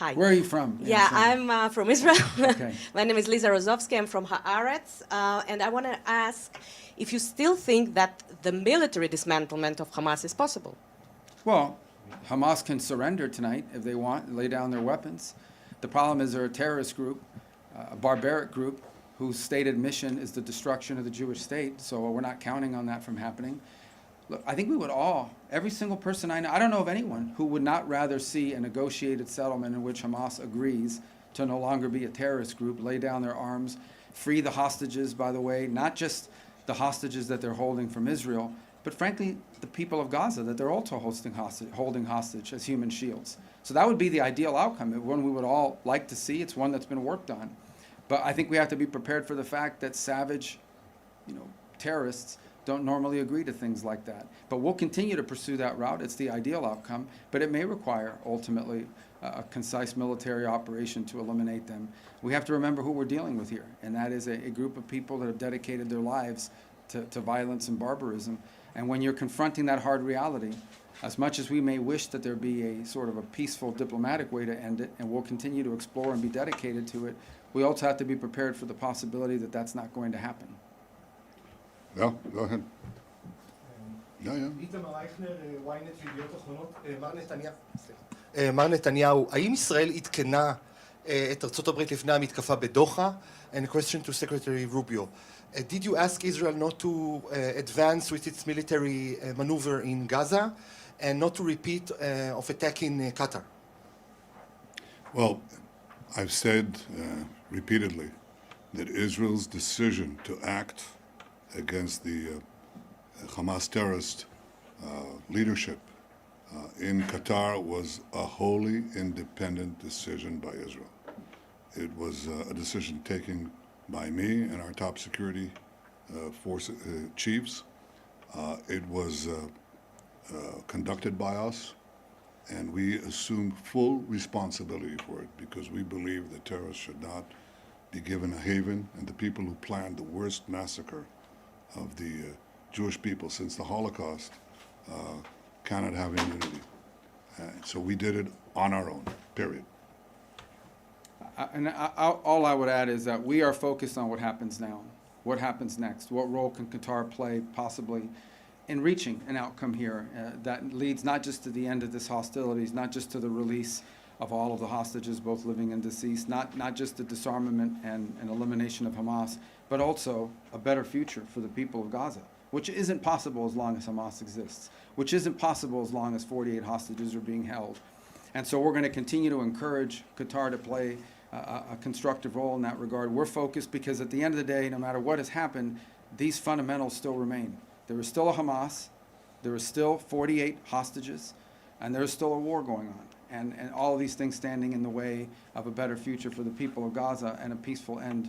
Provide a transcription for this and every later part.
Hi. Where are you from? Yeah, I'm from Israel. Okay. My name is Liza Rozovsky. I'm from Haaretz. And I want to ask if you still think that the military dismantlement of Hamas is possible. Well, Hamas can surrender tonight if they want, lay down their weapons. The problem is they're a terrorist group, a barbaric group, whose stated mission is the destruction of the Jewish state, so we're not counting on that from happening. Look, I think we would all, every single person I know, I don't know of anyone who would not rather see a negotiated settlement in which Hamas agrees to no longer be a terrorist group, lay down their arms, free the hostages, by the way, not just the hostages that they're holding from Israel, but frankly, the people of Gaza that they're also holding hostage as human shields. So that would be the ideal outcome, one we would all like to see. It's one that's been worked on. But I think we have to be prepared for the fact that savage, terrorists don't normally agree to things like that. But we'll continue to pursue that route. It's the ideal outcome, but it may require, ultimately, a concise military operation to eliminate them. We have to remember who we're dealing with here, and that is a group of people that have dedicated their lives to violence and barbarism. And when you're confronting that hard reality, as much as we may wish that there be a sort of a peaceful diplomatic way to end it, and we'll continue to explore and be dedicated to it, we also have to be prepared for the possibility that that's not going to happen. Yeah, go ahead. איתמר אייכנר, ynet וידיעות אחרונות. מר נתניהו, האם ישראל עדכנה את ארצות הברית לפני המתקפה בדוחה? And a question to Secretary Rubio. Did you ask Israel not to advance with its military maneuver in Gaza and not to repeat of attack in Qatar? Well, I've said repeatedly that Israel's decision to act against the Hamas terrorist leadership in Qatar was a wholly independent decision by Israel. It was a decision taken by me and our top security force chiefs. It was conducted by us, and we assume full responsibility for it because we believe that terrorists should not be given a haven, and the people who planned the worst massacre of the Jewish people since the Holocaust cannot have immunity. So we did it on our own, period. All I would add is that we are focused on what happens now, what happens next, what role can Qatar play possibly in reaching an outcome here that leads not just to the end of this hostilities, not just to the release of all of the hostages, both living and deceased, not just the disarmament and elimination of Hamas, but also a better future for the people of Gaza, which isn't possible as long as Hamas exists, which isn't possible as long as 48 hostages are being held. And so we're going to continue to encourage Qatar to play a constructive role in that regard. We're focused because at the end of the day, no matter what has happened, these fundamentals still remain. There is still a Hamas, there is still 48 hostages, and there is still a war going on. And all of these things standing in the way of a better future for the people of Gaza and a peaceful end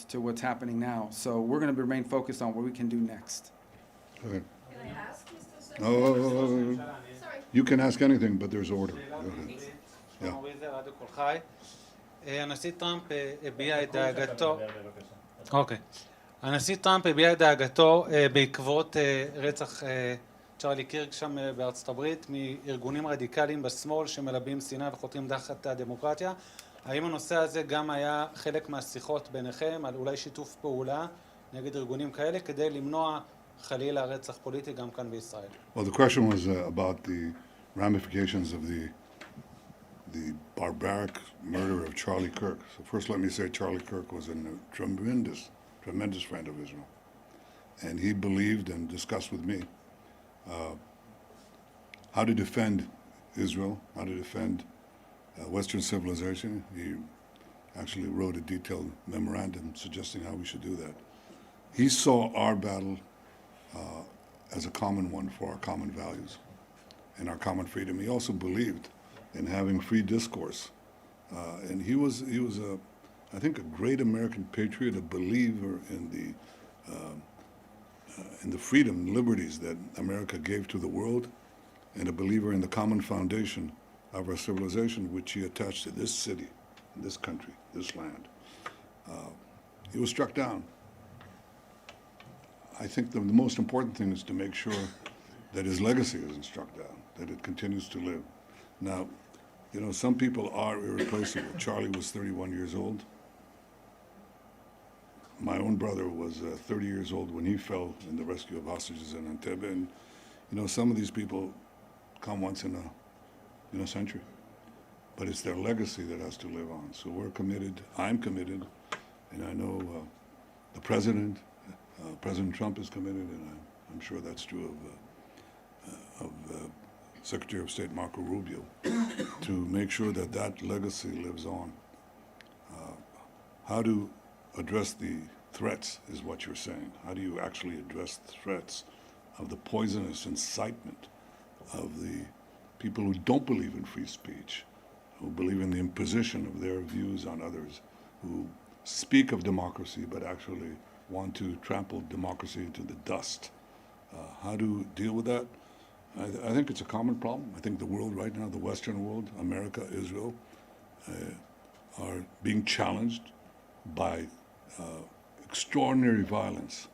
to what's happening now. So we're going to remain focused on what we can do next. Go ahead. Can I ask, Mr. Secretary? Sorry. You can ask anything, but there's order. Go ahead. הנשיא טראמפ הביע את דאגתו. אוקיי. הנשיא טראמפ הביע את דאגתו בעקבות רצח צ'רלי קירק שם בארצות הברית מארגונים רדיקליים בשמאל שמלבים שנאה וחותרים תחת הדמוקרטיה. האם הנושא הזה גם היה חלק מהשיחות ביניכם על אולי שיתוף פעולה נגד ארגונים כאלה כדי למנוע חלילה רצח פוליטי גם כאן בישראל? Well, the question was about the ramifications of the barbaric murder of Charlie Kirk. So first let me say Charlie Kirk was a tremendous friend of Israel. And he believed and discussed with me how to defend Israel, how to defend Western civilization. He actually wrote a detailed memorandum suggesting how we should do that. He saw our battle as a common one for our common values and our common freedom. He also believed in having free discourse. And he was I think, a great American patriot, a believer in the freedom and liberties that America gave to the world, and a believer in the common foundation of our civilization, which he attached to this city, this country, this land. He was struck down. I think the most important thing is to make sure that his legacy isn't struck down, that it continues to live. Now, You know, some people are irreplaceable. Charlie was 31 years old. My own brother was 30 years old when he fell in the rescue of hostages in Entebbe. And, you know, some of these people come once in a century. But it's their legacy that has to live on. So we're committed, I'm committed, and I know the President Trump is committed, and I'm sure that's true of Secretary of State Marco Rubio, to make sure that that legacy lives on. How to address the threats is what you're saying. How do you actually address the threats of the poisonous incitement of the people who don't believe in free speech, who believe in the imposition of their views on others, who speak of democracy but actually want to trample democracy into the dust? How to deal with that? I think it's a common problem. I think the world right now, the Western world, America, Israel, are being challenged by extraordinary violence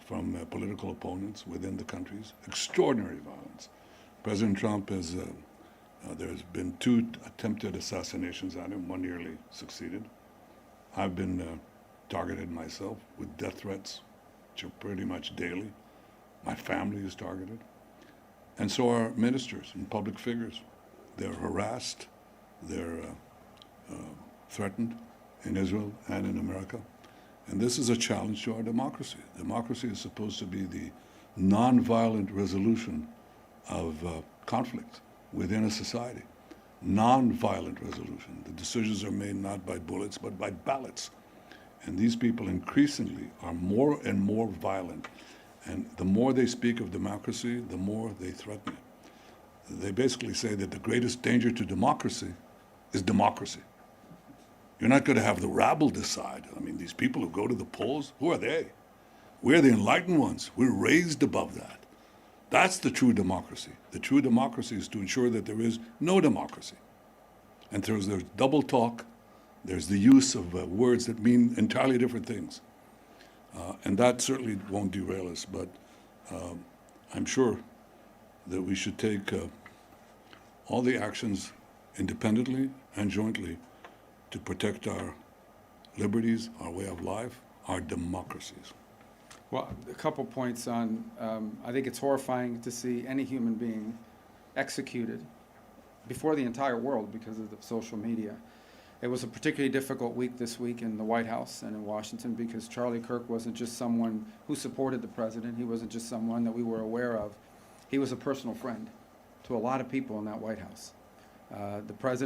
from political opponents within the countries. Extraordinary violence. President Trump has, there's been 2 attempted assassinations on him, one nearly succeeded. I've been targeted myself with death threats, which are pretty much daily. My family is targeted. And so are ministers and public figures. They're harassed, they're threatened in Israel and in America. And this is a challenge to our democracy. Democracy is supposed to be the nonviolent resolution of conflict within a society. Nonviolent resolution. The decisions are made not by bullets, but by ballots. And these people increasingly are more and more violent. And the more they speak of democracy, the more they threaten it. They basically say that the greatest danger to democracy is democracy. You're not going to have the rabble decide. I mean, these people who go to the polls, who are they? We're the enlightened ones. We're raised above that. That's the true democracy. The true democracy is to ensure that there is no democracy. And there's double talk. There's the use of words that mean entirely different things. And that certainly won't derail us, but I'm sure that we should take all the actions independently and jointly to protect our liberties, our way of life, our democracies. Well, a couple points on, I think it's horrifying to see any human being executed before the entire world because of the social media. It was a particularly difficult week this week in the White House and in Washington because Charlie Kirk wasn't just someone who supported the president. He wasn't just someone that we were aware of. He was a personal friend to a lot of people in that White House. The president